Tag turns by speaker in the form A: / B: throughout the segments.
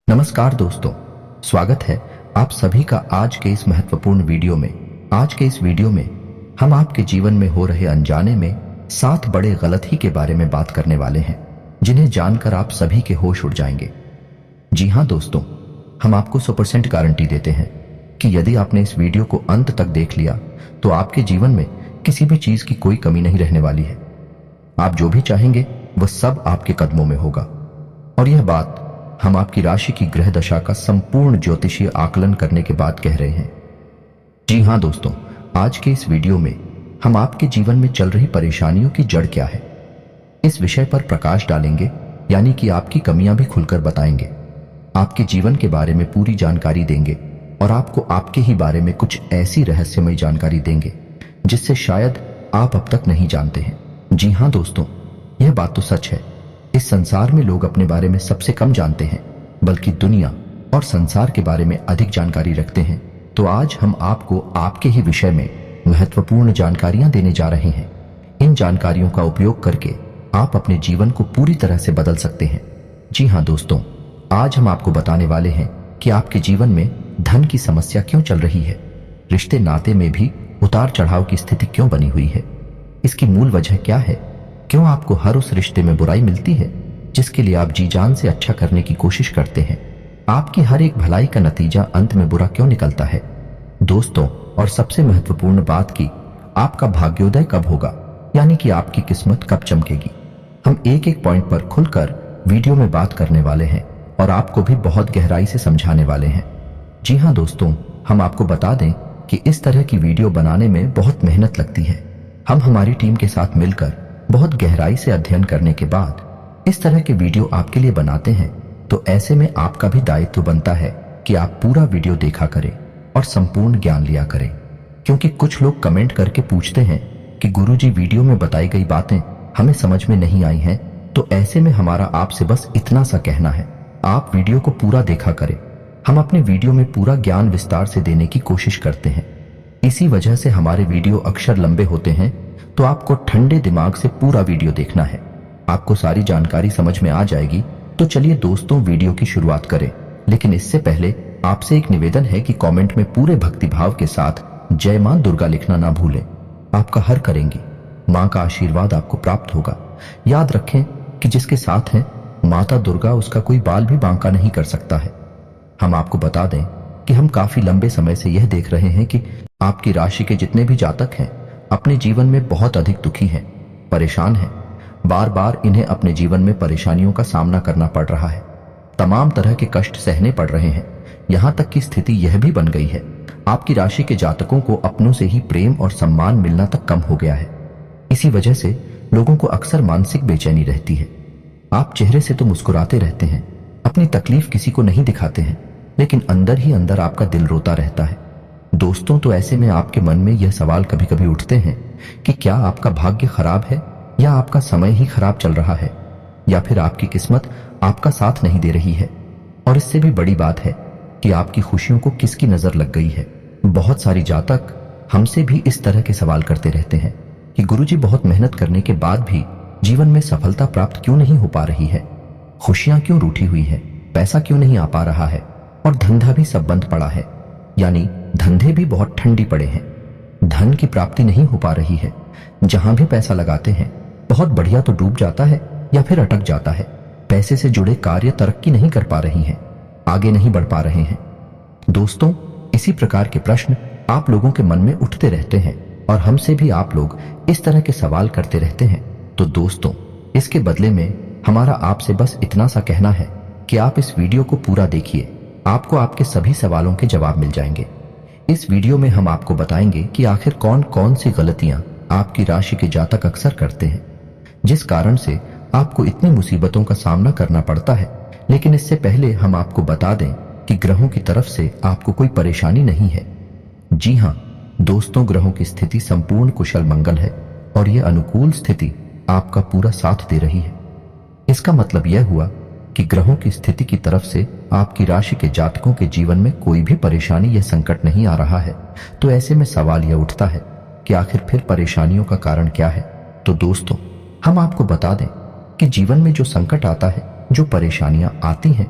A: नमस्कार दोस्तों, स्वागत है आप सभी का आज के इस महत्वपूर्ण वीडियो में। आज के इस वीडियो में हम आपके जीवन में हो रहे अनजाने में 7 बड़े गलती के बारे में बात करने वाले हैं, जिन्हें जानकर आप सभी के होश उड़ जाएंगे। जी हाँ दोस्तों, हम आपको 100% गारंटी देते हैं कि यदि आपने इस वीडियो को अंत तक देख लिया तो आपके जीवन में किसी भी चीज की कोई कमी नहीं रहने वाली है। आप जो भी चाहेंगे वह सब आपके कदमों में होगा। और यह बात हम आपकी राशि की ग्रह दशा का संपूर्ण ज्योतिषीय आकलन करने के बाद कह रहे हैं। जी हां दोस्तों, आज के इस वीडियो में हम आपके जीवन में चल रही परेशानियों की जड़ क्या है, इस विषय पर प्रकाश डालेंगे, यानी कि आपकी कमियां भी खुलकर बताएंगे, आपके जीवन के बारे में पूरी जानकारी देंगे और आपको आपके ही बारे में कुछ ऐसी रहस्यमय जानकारी देंगे जिससे शायद आप अब तक नहीं जानते हैं। जी हां दोस्तों, यह बात तो सच है। इस संसार में लोग अपने बारे में सबसे कम जानते हैं, बल्कि दुनिया और संसार के बारे में अधिक जानकारी रखते हैं। तो आज हम आपको आपके ही विषय में महत्वपूर्ण जानकारियां देने जा रहे हैं। इन जानकारियों का उपयोग करके आप अपने जीवन को पूरी तरह से बदल सकते हैं। जी हां दोस्तों, आज हम आपको बताने वाले हैं कि आपके जीवन में धन की समस्या क्यों चल रही है, रिश्ते नाते में भी उतार चढ़ाव की स्थिति क्यों बनी हुई है, इसकी मूल वजह क्या है, क्यों आपको हर उस रिश्ते में बुराई मिलती है जिसके लिए आप जी जान से अच्छा करने की कोशिश करते हैं, आपकी हर एक भलाई का नतीजा अंत में बुरा क्यों निकलता है दोस्तों। और सबसे महत्वपूर्ण बात की आपका भाग्योदय कब होगा, यानी कि आपकी किस्मत कब चमकेगी। हम एक एक पॉइंट पर खुलकर वीडियो में बात करने वाले हैं और आपको भी बहुत गहराई से समझाने वाले हैं। जी हाँ दोस्तों, हम आपको बता दें कि इस तरह की वीडियो बनाने में बहुत मेहनत लगती है। हम हमारी टीम के साथ मिलकर बहुत गहराई से अध्ययन करने के बाद इस तरह के वीडियो आपके लिए बनाते हैं। तो ऐसे में आपका भी दायित्व बनता है कि आप पूरा वीडियो देखा करें और संपूर्ण ज्ञान लिया करें, क्योंकि कुछ लोग कमेंट करके पूछते हैं कि गुरुजी वीडियो में बताई गई बातें हमें समझ में नहीं आई हैं। तो ऐसे में हमारा आपसे बस इतना सा कहना है, आप वीडियो को पूरा देखा करें। हम अपने वीडियो में पूरा ज्ञान विस्तार से देने की कोशिश करते हैं। इसी वजह से हमारे वीडियो अक्सर लंबे होते हैं। तो आपको ठंडे दिमाग से पूरा वीडियो देखना है, आपको सारी जानकारी समझ में आ जाएगी। तो चलिए दोस्तों, वीडियो की शुरुआत करें। लेकिन इससे पहले आपसे एक निवेदन है कि कमेंट में पूरे भक्तिभाव के साथ जय मां दुर्गा लिखना ना भूलें। आपका हर करेंगी, मां का आशीर्वाद आपको प्राप्त होगा। याद रखें कि जिसके साथ हैं माता दुर्गा, उसका कोई बाल भी बांका नहीं कर सकता है। हम आपको बता दें कि हम काफी लंबे समय से यह देख रहे हैं कि आपकी राशि के जितने भी जातक हैं अपने जीवन में बहुत अधिक दुखी हैं, परेशान हैं। बार बार इन्हें अपने जीवन में परेशानियों का सामना करना पड़ रहा है, तमाम तरह के कष्ट सहने पड़ रहे हैं। यहां तक कि स्थिति यह भी बन गई है, आपकी राशि के जातकों को अपनों से ही प्रेम और सम्मान मिलना तक कम हो गया है। इसी वजह से लोगों को अक्सर मानसिक बेचैनी रहती है। आप चेहरे से तो मुस्कुराते रहते हैं, अपनी तकलीफ किसी को नहीं दिखाते हैं, लेकिन अंदर ही अंदर आपका दिल रोता रहता है दोस्तों। तो ऐसे में आपके मन में यह सवाल कभी कभी उठते हैं कि क्या आपका भाग्य खराब है, या आपका समय ही खराब चल रहा है, या फिर आपकी किस्मत आपका साथ नहीं दे रही है। और इससे भी बड़ी बात है कि आपकी खुशियों को किसकी नजर लग गई है। बहुत सारी जातक हमसे भी इस तरह के सवाल करते रहते हैं कि गुरुजी, बहुत मेहनत करने के बाद भी जीवन में सफलता प्राप्त क्यों नहीं हो पा रही है, खुशियां क्यों रूठी हुई है, पैसा क्यों नहीं आ पा रहा है, और धंधा भी सब बंद पड़ा है, यानी धंधे भी बहुत ठंडी पड़े हैं, धन की प्राप्ति नहीं हो पा रही है। जहां भी पैसा लगाते हैं बहुत बढ़िया तो डूब जाता है या फिर अटक जाता है। पैसे से जुड़े कार्य तरक्की नहीं कर पा रही हैं, आगे नहीं बढ़ पा रहे हैं। दोस्तों, इसी प्रकार के प्रश्न आप लोगों के मन में उठते रहते हैं और हमसे भी आप लोग इस तरह के सवाल करते रहते हैं। तो दोस्तों, इसके बदले में हमारा आपसे बस इतना सा कहना है कि आप इस वीडियो को पूरा देखिए, आपको आपके सभी सवालों के जवाब मिल जाएंगे। इस वीडियो में हम आपको बताएंगे कि आखिर कौन कौन सी गलतियां आपकी राशि के जातक अक्सर करते हैं, जिस कारण से आपको इतनी मुसीबतों का सामना करना पड़ता है। लेकिन इससे पहले हम आपको बता दें कि ग्रहों की तरफ से आपको कोई परेशानी नहीं है। जी हां दोस्तों, ग्रहों की स्थिति संपूर्ण कुशल मंगल है और यह अनुकूल स्थिति आपका पूरा साथ दे रही है। इसका मतलब यह हुआ कि ग्रहों की स्थिति की तरफ से आपकी राशि के जातकों के जीवन में कोई भी परेशानी या संकट नहीं आ रहा है। तो ऐसे में सवाल यह उठता है कि आखिर फिर परेशानियों का कारण क्या है। तो दोस्तों, हम आपको बता दें कि जीवन में जो संकट आता है, जो परेशानियां आती हैं,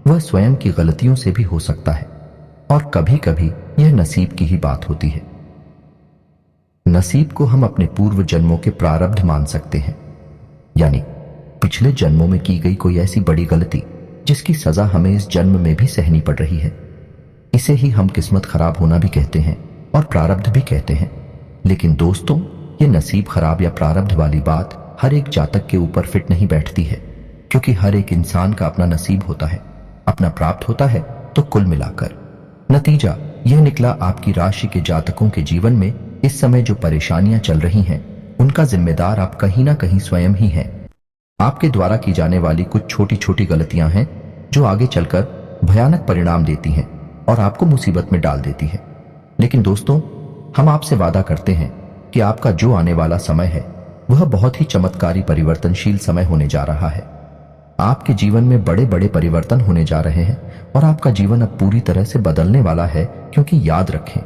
A: वह स्वयं की गलतियों से भी हो सकता है, और कभी कभी यह नसीब की ही बात होती है। नसीब को हम अपने पूर्व जन्मों के प्रारब्ध मान सकते हैं, यानी पिछले जन्मों में की गई कोई ऐसी बड़ी गलती जिसकी सजा हमें इस जन्म में भी सहनी पड़ रही है। इसे ही हम किस्मत खराब होना भी कहते हैं और प्रारब्ध भी कहते हैं। लेकिन दोस्तों, ये नसीब खराब या प्रारब्ध वाली बात हर एक जातक के ऊपर फिट नहीं बैठती है, क्योंकि हर एक इंसान का अपना नसीब होता है, अपना प्राप्त होता है। तो कुल मिलाकर नतीजा यह निकला, आपकी राशि के जातकों के जीवन में इस समय जो परेशानियां चल रही हैं, उनका जिम्मेदार आप कहीं ना कहीं स्वयं ही हैं। आपके द्वारा की जाने वाली कुछ छोटी छोटी गलतियां हैं जो आगे चलकर भयानक परिणाम देती हैं और आपको मुसीबत में डाल देती है। लेकिन दोस्तों, हम आपसे वादा करते हैं कि आपका जो आने वाला समय है वह बहुत ही चमत्कारी परिवर्तनशील समय होने जा रहा है। आपके जीवन में बड़े बड़े परिवर्तन होने जा रहे हैं और आपका जीवन अब पूरी तरह से बदलने वाला है। क्योंकि याद रखें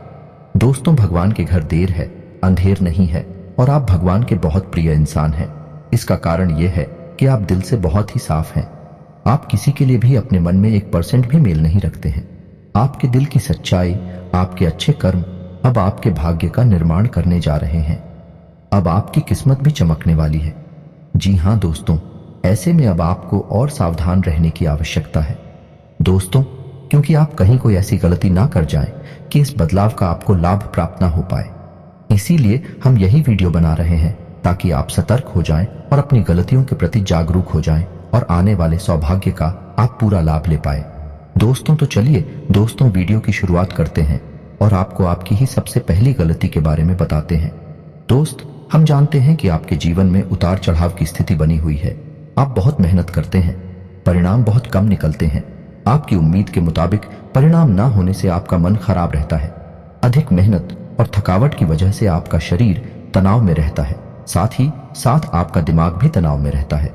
A: दोस्तों, भगवान के घर देर है, अंधेर नहीं है, और आप भगवान के बहुत प्रिय इंसान हैं। इसका कारण यह है कि आप दिल से बहुत ही साफ हैं। आप किसी के लिए भी अपने मन में 1% भी मेल नहीं रखते हैं। आपके दिल की सच्चाई, आपके अच्छे कर्म अब आपके भाग्य का निर्माण करने जा रहे हैं। अब आपकी किस्मत भी चमकने वाली है। जी हाँ दोस्तों, ऐसे में अब आपको और सावधान रहने की आवश्यकता है दोस्तों, क्योंकि आप कहीं कोई ऐसी गलती ना कर जाएं कि इस बदलाव का आपको लाभ प्राप्त ना हो पाए। इसीलिए हम यही वीडियो बना रहे हैं ताकि आप सतर्क हो जाएं और अपनी गलतियों के प्रति जागरूक हो जाएं और आने वाले सौभाग्य का आप पूरा लाभ ले पाए। दोस्तों, तो चलिए दोस्तों, वीडियो की शुरुआत करते हैं और आपको आपकी ही सबसे पहली गलती के बारे में बताते हैं। दोस्त, हम जानते हैं कि आपके जीवन में उतार चढ़ाव की स्थिति बनी हुई है। आप बहुत मेहनत करते हैं, परिणाम बहुत कम निकलते हैं। आपकी उम्मीद के मुताबिक परिणाम ना होने से आपका मन खराब रहता है। अधिक मेहनत और थकावट की वजह से आपका शरीर तनाव में रहता है, साथ ही साथ आपका दिमाग भी तनाव में रहता है।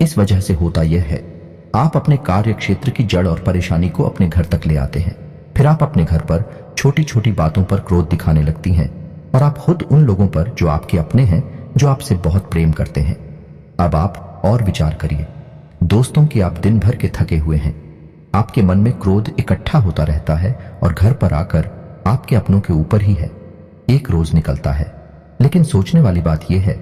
A: इस वजह से होता यह है, आप अपने कार्य क्षेत्र की जड़ और परेशानी को अपने घर तक ले आते हैं। फिर आप अपने घर पर छोटी छोटी बातों पर क्रोध दिखाने लगती हैं और आप खुद उन लोगों पर जो आपके अपने हैं, जो आपसे बहुत प्रेम करते हैं। अब आप और विचार करिए दोस्तों कि आप दिन भर के थके हुए हैं, आपके मन में क्रोध इकट्ठा होता रहता है और घर पर आकर आपके अपनों के ऊपर ही है एक रोज निकलता है। लेकिन सोचने वाली बात यह है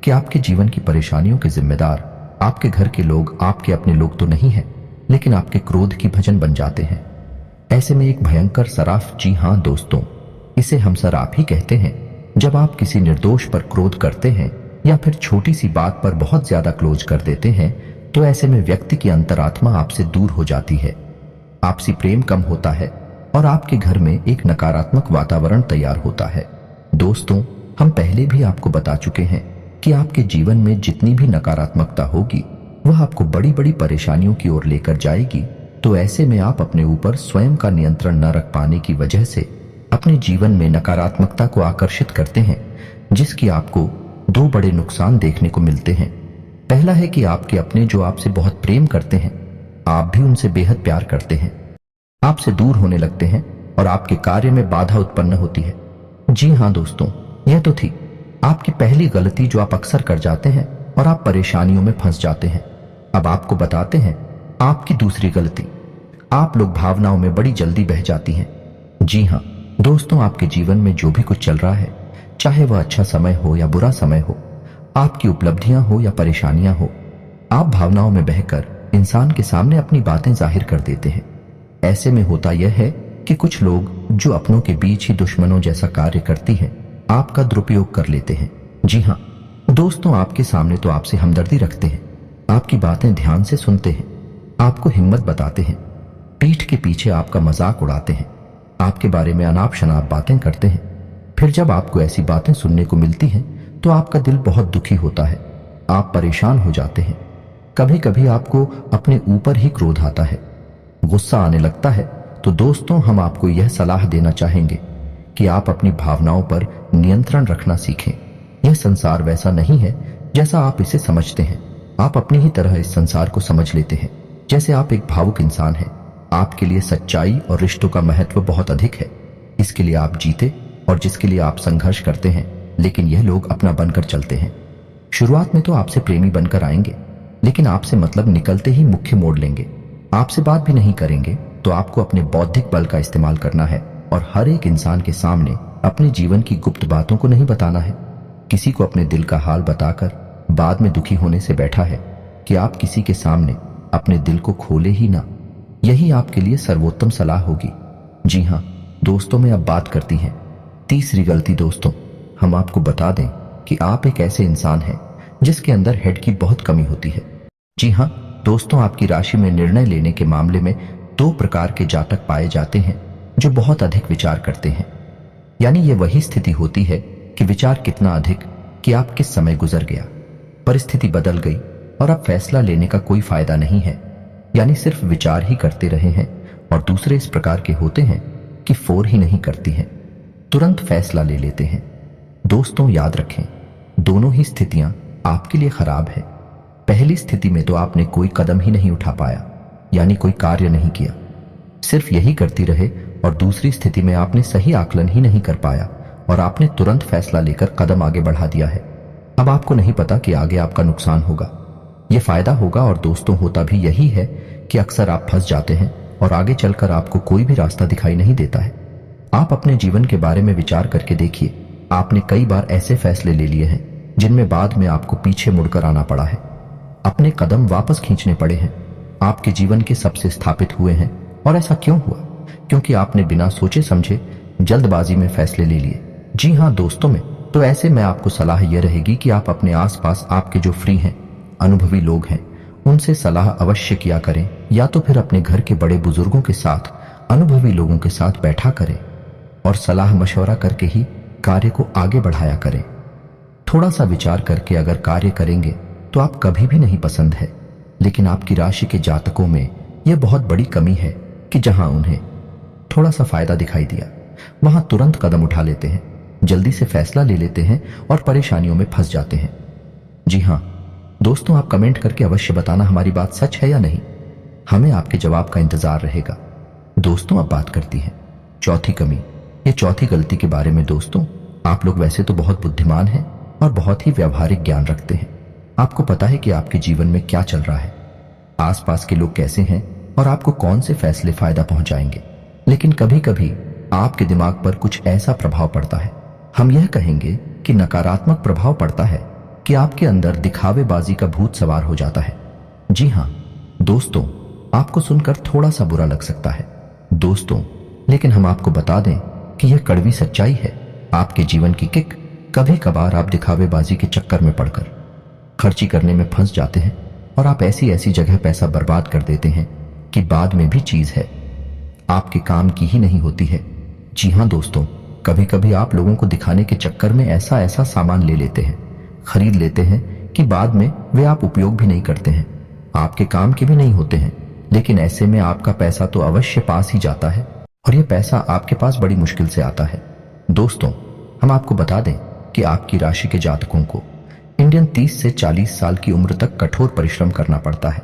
A: कि आपके जीवन की परेशानियों के जिम्मेदार आपके घर के लोग, आपके अपने लोग तो नहीं है, लेकिन आपके क्रोध की भजन बन जाते हैं। ऐसे में एक भयंकर सराफ, जी हाँ दोस्तों, इसे हम सराफ ही कहते हैं, जब आप किसी निर्दोष पर क्रोध करते हैं या फिर छोटी सी बात पर बहुत ज्यादा क्लोज कर देते हैं, तो ऐसे में व्यक्ति की अंतरात्मा आपसे दूर हो जाती है, आपसी प्रेम कम होता है और आपके घर में एक नकारात्मक वातावरण तैयार होता है। दोस्तों, हम पहले भी आपको बता चुके हैं कि आपके जीवन में जितनी भी नकारात्मकता होगी वह आपको बड़ी बड़ी परेशानियों की ओर लेकर जाएगी। तो ऐसे में आप अपने ऊपर स्वयं का नियंत्रण न रख पाने की वजह से अपने जीवन में नकारात्मकता को आकर्षित करते हैं, जिसकी आपको दो बड़े नुकसान देखने को मिलते हैं। पहला है कि आपके अपने जो आपसे बहुत प्रेम करते हैं, आप भी उनसे बेहद प्यार करते हैं, आपसे दूर होने लगते हैं और आपके कार्य में बाधा उत्पन्न होती है। जी हाँ दोस्तों, यह तो थी आपकी पहली गलती जो आप अक्सर कर जाते हैं और आप परेशानियों में फंस जाते हैं। अब आपको बताते हैं आपकी दूसरी गलती, आप लोग भावनाओं में बड़ी जल्दी बह जाती हैं। जी हाँ दोस्तों, आपके जीवन में जो भी कुछ चल रहा है, चाहे वह अच्छा समय हो या बुरा समय हो, आपकी उपलब्धियां हो या परेशानियां हो, आप भावनाओं में बहकर इंसान के सामने अपनी बातें जाहिर कर देते हैं। ऐसे में होता यह है कि कुछ लोग जो अपनों के बीच ही दुश्मनों जैसा कार्य करती हैं, आपका दुरुपयोग कर लेते हैं। जी हाँ दोस्तों, आपके सामने तो आपसे हमदर्दी रखते हैं, आपकी बातें ध्यान से सुनते हैं, आपको हिम्मत बताते हैं, पीठ के पीछे आपका मजाक उड़ाते हैं, आपके बारे में अनाप शनाप बातें करते हैं। फिर जब आपको ऐसी बातें सुनने को मिलती हैं तो आपका दिल बहुत दुखी होता है, आप परेशान हो जाते हैं। कभी कभी आपको अपने ऊपर ही क्रोध आता है, गुस्सा आने लगता है। तो दोस्तों, हम आपको यह सलाह देना चाहेंगे कि आप अपनी भावनाओं पर नियंत्रण रखना सीखें। यह संसार वैसा नहीं है जैसा आप इसे समझते हैं। आप अपनी ही तरह इस संसार को समझ लेते हैं। जैसे आप एक भावुक इंसान हैं, आपके लिए सच्चाई और रिश्तों का महत्व बहुत अधिक है। इसके लिए आप जीते और जिसके लिए आप संघर्ष करते हैं, लेकिन यह लोग अपना बनकर चलते हैं। शुरुआत में तो आपसे प्रेमी बनकर आएंगे, लेकिन आपसे मतलब निकलते ही मुख्य मोड़ लेंगे। आपसे बात भी नहीं करेंगे तो आपको अपने बौद्धिक बल का इस्तेमाल करना है और हर एक इंसान के सामने अपने जीवन की गुप्त बातों को नहीं बताना है। किसी को अपने दिल का हाल बताकर बाद में दुखी होने से बैठा है कि आप किसी के सामने अपने दिल को खोले ही ना। यही आपके लिए सर्वोत्तम सलाह होगी। जी हाँ दोस्तों, में अब बात करती हैं तीसरी गलती। दोस्तों, हम आपको बता दें कि आप एक ऐसे इंसान हैं जिसके अंदर हेड की बहुत कमी होती है। जी हाँ दोस्तों, आपकी राशि में निर्णय लेने के मामले में दो प्रकार के जातक पाए जाते हैं जो बहुत अधिक विचार करते हैं। यानी ये वही स्थिति होती है कि विचार कितना अधिक कि आप किस समय गुजर गया, परिस्थिति बदल गई और अब फैसला लेने का कोई फायदा नहीं है, यानी सिर्फ विचार ही करते रहे हैं। और दूसरे इस प्रकार के होते हैं कि फोर ही नहीं करती हैं, तुरंत फैसला ले लेते हैं। दोस्तों याद रखें, दोनों ही स्थितियां आपके लिए खराब है। पहली स्थिति में तो आपने कोई कदम ही नहीं उठा पाया, यानी कोई कार्य नहीं किया, सिर्फ यही करती रहे। और दूसरी स्थिति में आपने सही आकलन ही नहीं कर पाया और आपने तुरंत फैसला लेकर कदम आगे बढ़ा दिया है। अब आपको नहीं पता कि आगे आपका नुकसान होगा, ये फायदा होगा। और दोस्तों होता भी यही है कि अक्सर आप फंस जाते हैं और आगे चलकर आपको कोई भी रास्ता दिखाई नहीं देता है। आप अपने जीवन के बारे में विचार करके देखिए, आपने कई बार ऐसे फैसले ले लिए हैं जिनमें बाद में आपको पीछे मुड़कर आना पड़ा है, अपने कदम वापस खींचने पड़े हैं, आपके जीवन के सबसे स्थापित हुए हैं। और ऐसा क्यों हुआ? क्योंकि आपने बिना सोचे समझे जल्दबाजी में फैसले ले लिए। जी हाँ दोस्तों, में तो ऐसे में आपको सलाह यह रहेगी कि आप अपने आसपास आपके जो फ्री हैं, अनुभवी लोग हैं, उनसे सलाह अवश्य किया करें, या तो फिर अपने घर के बड़े बुजुर्गों के साथ, अनुभवी लोगों के साथ बैठा करें और सलाह मशवरा करके ही कार्य को आगे बढ़ाया करें। थोड़ा सा विचार करके अगर कार्य करेंगे तो आप कभी भी नहीं पसंद है। लेकिन आपकी राशि के जातकों में यह बहुत बड़ी कमी है कि जहां उन्हें थोड़ा सा फायदा दिखाई दिया वहां तुरंत कदम उठा लेते हैं, जल्दी से फैसला ले लेते हैं और परेशानियों में फंस जाते हैं। जी हाँ दोस्तों, आप कमेंट करके अवश्य बताना हमारी बात सच है या नहीं। हमें आपके जवाब का इंतजार रहेगा। दोस्तों अब बात करती हैं चौथी कमी, ये चौथी गलती के बारे में। दोस्तों आप लोग वैसे तो बहुत बुद्धिमान हैं और बहुत ही व्यावहारिक ज्ञान रखते हैं। आपको पता है कि आपके जीवन में क्या चल रहा है, आसपास के लोग कैसे हैं और आपको कौन से फैसले फायदा पहुंचाएंगे। लेकिन कभी कभी आपके दिमाग पर कुछ ऐसा प्रभाव पड़ता है, हम यह कहेंगे कि नकारात्मक प्रभाव पड़ता है, कि आपके अंदर दिखावेबाजी का भूत सवार हो जाता है। जी हाँ दोस्तों, आपको सुनकर थोड़ा सा बुरा लग सकता है दोस्तों, लेकिन हम आपको बता दें कि यह कड़वी सच्चाई है। आपके जीवन की किक कभी कभार आप दिखावेबाजी के चक्कर में पड़कर खर्ची करने में फंस जाते हैं और आप ऐसी ऐसी जगह पैसा बर्बाद कर देते हैं कि बाद में भी चीज है आपके काम की ही नहीं होती है। जी हाँ दोस्तों, कभी कभी आप लोगों को दिखाने के चक्कर में ऐसा ऐसा सामान ले लेते हैं, खरीद लेते हैं कि बाद में वे आप उपयोग भी नहीं करते हैं, आपके काम के भी नहीं होते हैं। लेकिन ऐसे में आपका पैसा तो अवश्य पास ही जाता है और यह पैसा आपके पास बड़ी मुश्किल से आता है। दोस्तों हम आपको बता दें कि आपकी राशि के जातकों को इंडियन 30 से 40 साल की उम्र तक कठोर परिश्रम करना पड़ता है।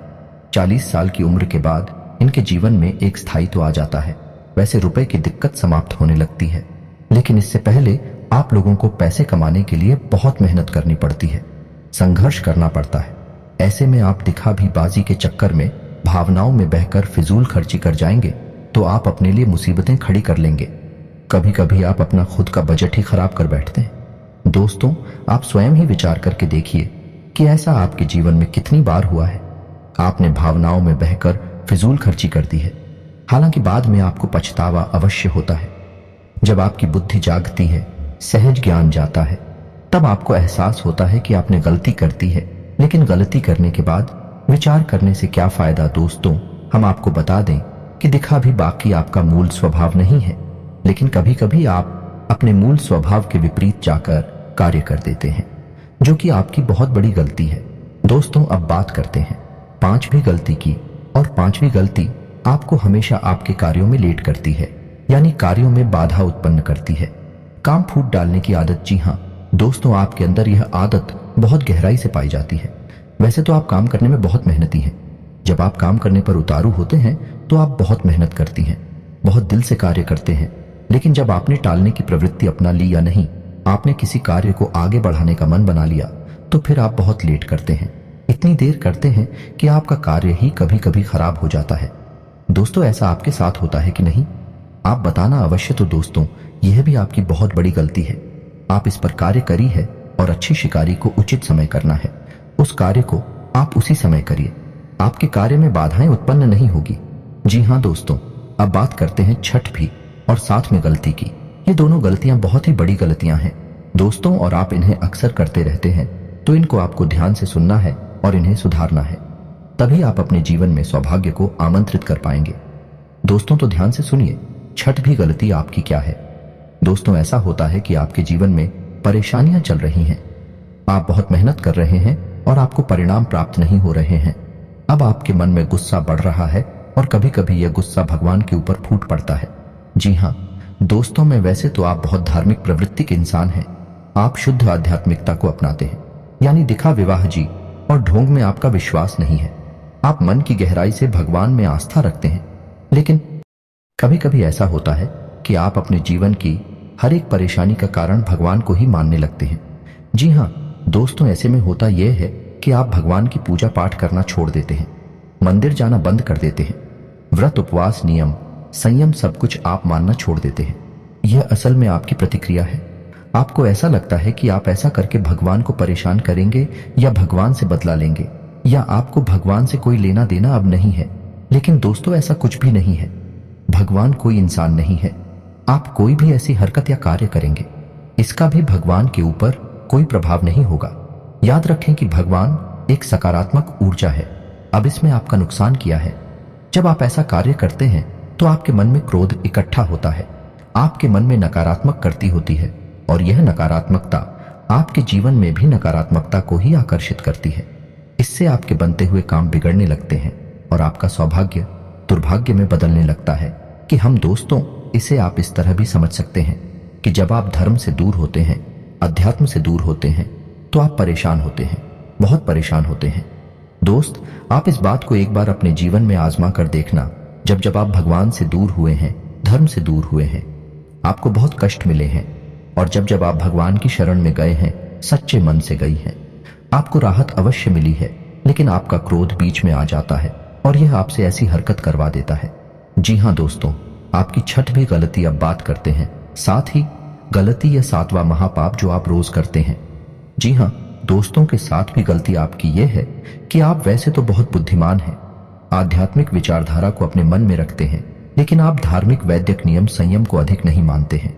A: 40 साल की उम्र के बाद इनके जीवन में एक स्थायित्व आ जाता है। वैसे रुपए की दिक्कत समाप्त होने लगती है, लेकिन इससे पहले आप लोगों को पैसे कमाने के लिए बहुत मेहनत करनी पड़ती है, संघर्ष करना पड़ता है। ऐसे में आप दिखा भी बाजी के चक्कर में भावनाओं में बहकर फिजूल खर्ची कर जाएंगे तो आप अपने लिए मुसीबतें खड़ी कर लेंगे। कभी कभी आप अपना खुद का बजट ही खराब कर बैठते हैं। दोस्तों आप स्वयं ही विचार करके देखिए कि ऐसा आपके जीवन में कितनी बार हुआ है। आपने भावनाओं में बहकर फिजूल खर्ची कर दी है, हालांकि बाद में आपको पछतावा अवश्य होता है। जब आपकी बुद्धि जागती है, सहज ज्ञान जाता है, तब आपको एहसास होता है कि आपने गलती कर दी है। लेकिन गलती करने के बाद विचार करने से क्या फायदा। दोस्तों हम आपको बता दें कि दिखा भी बाकी आपका मूल स्वभाव नहीं है, लेकिन कभी कभी आप अपने मूल स्वभाव के विपरीत जाकर कार्य कर देते हैं, जो कि आपकी बहुत बड़ी गलती है। दोस्तों अब बात करते हैं पांचवी गलती की, और पांचवी गलती आपको हमेशा आपके कार्यों में लेट करती है, यानी कार्यों में बाधा उत्पन्न करती है, काम फूट डालने की आदत। जी हाँ दोस्तों, आपके अंदर यह आदत बहुत गहराई से पाई जाती है। वैसे तो आप काम करने में बहुत मेहनती हैं, जब आप काम करने पर उतारू होते हैं तो आप बहुत मेहनत करती हैं, बहुत दिल से कार्य करते हैं। लेकिन जब आपने टालने की प्रवृत्ति अपना ली या नहीं, आपने किसी कार्य को आगे बढ़ाने का मन बना लिया, तो फिर आप बहुत लेट करते हैं, इतनी देर करते हैं कि आपका कार्य ही कभी कभी खराब हो जाता है। दोस्तों, ऐसा आपके साथ होता है कि नहीं? आप बताना अवश्य। तो दोस्तों, यह भी आपकी बहुत बड़ी गलती है। आप इस पर कार्य करी है और अच्छी शिकारी को उचित समय करना है। उस कार्य को आप उसी समय करिए। आपके कार्य में बाधाएं उत्पन्न नहीं होगी। जी हाँ दोस्तों, अब बात करते हैं छठ भी और साथ में गलती की। ये दोनों गलतियां बहुत ही बड़ी गलतियां हैं दोस्तों, और आप इन्हें अक्सर करते रहते हैं। तो इनको आपको ध्यान से सुनना है और इन्हें सुधारना है, तभी आप अपने जीवन में सौभाग्य को आमंत्रित कर पाएंगे। दोस्तों, तो ध्यान से सुनिए, छठ भी गलती आपकी क्या है। दोस्तों, ऐसा होता है कि आपके जीवन में परेशानियां चल रही हैं। आप बहुत मेहनत कर रहे हैं और आपको परिणाम प्राप्त नहीं हो रहे हैं। अब आपके मन में गुस्सा बढ़ रहा है और कभी कभी यह गुस्सा भगवान के ऊपर फूट पड़ता है। जी हाँ दोस्तों, में वैसे तो आप बहुत धार्मिक प्रवृत्ति के इंसान हैं। आप शुद्ध आध्यात्मिकता को अपनाते हैं, यानी दिखा विवाह जी और ढोंग में आपका विश्वास नहीं है। आप मन की गहराई से भगवान में आस्था रखते हैं, लेकिन कभी कभी ऐसा होता है कि आप अपने जीवन की हर एक परेशानी का कारण भगवान को ही मानने लगते हैं। जी हाँ दोस्तों, ऐसे में होता यह है कि आप भगवान की पूजा पाठ करना छोड़ देते हैं, मंदिर जाना बंद कर देते हैं, व्रत उपवास नियम संयम सब कुछ आप मानना छोड़ देते हैं। यह असल में आपकी प्रतिक्रिया है। आपको ऐसा लगता है कि आप ऐसा करके भगवान को परेशान करेंगे या भगवान से बदला लेंगे, या आपको भगवान से कोई लेना देना अब नहीं है। लेकिन दोस्तों, ऐसा कुछ भी नहीं है। भगवान कोई इंसान नहीं है। आप कोई भी ऐसी हरकत या कार्य करेंगे, इसका भी भगवान के ऊपर कोई प्रभाव नहीं होगा। याद रखें कि भगवान एक सकारात्मक ऊर्जा है। अब इसमें आपका नुकसान किया है। जब आप ऐसा कार्य करते हैं तो आपके मन में क्रोध इकट्ठा होता है, आपके मन में नकारात्मक करती होती है, और यह नकारात्मकता आपके जीवन में भी नकारात्मकता को ही आकर्षित करती है। इससे आपके बनते हुए काम बिगड़ने लगते हैं और आपका सौभाग्य दुर्भाग्य में बदलने लगता है। कि हम दोस्तों, इसे आप इस तरह भी समझ सकते हैं कि जब आप धर्म से दूर होते हैं, अध्यात्म से दूर होते हैं, तो आप परेशान होते हैं, बहुत परेशान होते हैं। दोस्त, आप इस बात को एक बार अपने जीवन में आजमा कर देखना। जब जब आप भगवान से दूर हुए हैं, धर्म से दूर हुए हैं, आपको बहुत कष्ट मिले हैं, और जब जब आप भगवान की शरण में गए हैं, सच्चे मन से गई हैं, आपको राहत अवश्य मिली है। लेकिन आपका क्रोध बीच में आ जाता है और यह आपसे ऐसी हरकत करवा देता है। जी हाँ दोस्तों, आपकी छठ भी गलती अब बात करते हैं, साथ ही गलती या 7वां महापाप जो आप रोज करते हैं। जी हाँ दोस्तों, के साथ भी गलती आपकी यह है कि आप वैसे तो बहुत बुद्धिमान हैं, आध्यात्मिक विचारधारा को अपने मन में रखते हैं, लेकिन आप धार्मिक वैदिक नियम संयम को अधिक नहीं मानते हैं।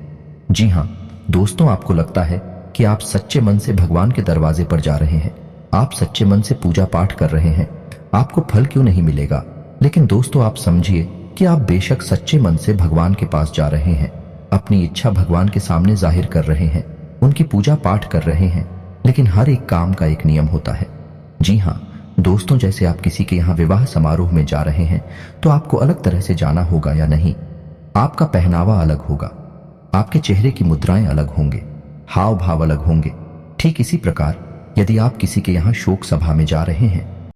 A: जी हाँ दोस्तों, आपको लगता है कि आप सच्चे मन से भगवान के दरवाजे पर जा रहे हैं, आप सच्चे मन से पूजा पाठ कर रहे हैं, आपको फल क्यों नहीं मिलेगा। लेकिन दोस्तों, आप समझिए कि आप बेशक सच्चे मन से भगवान के पास जा रहे हैं, अपनी इच्छा भगवान के सामने जाहिर कर रहे हैं, उनकी पूजा पाठ कर रहे हैं, लेकिन हर एक काम का एक नियम होता है। जी हाँ दोस्तों, जैसे आप किसी के यहाँ विवाह समारोह में जा रहे हैं तो आपको अलग तरह से जाना होगा या नहीं। आपका पहनावा अलग होगा, आपके चेहरे की मुद्राएं अलग होंगे, हाव भाव अलग होंगे। ठीक इसी प्रकार यदि आप किसी के यहाँ शोक सभा में जा रहे हैं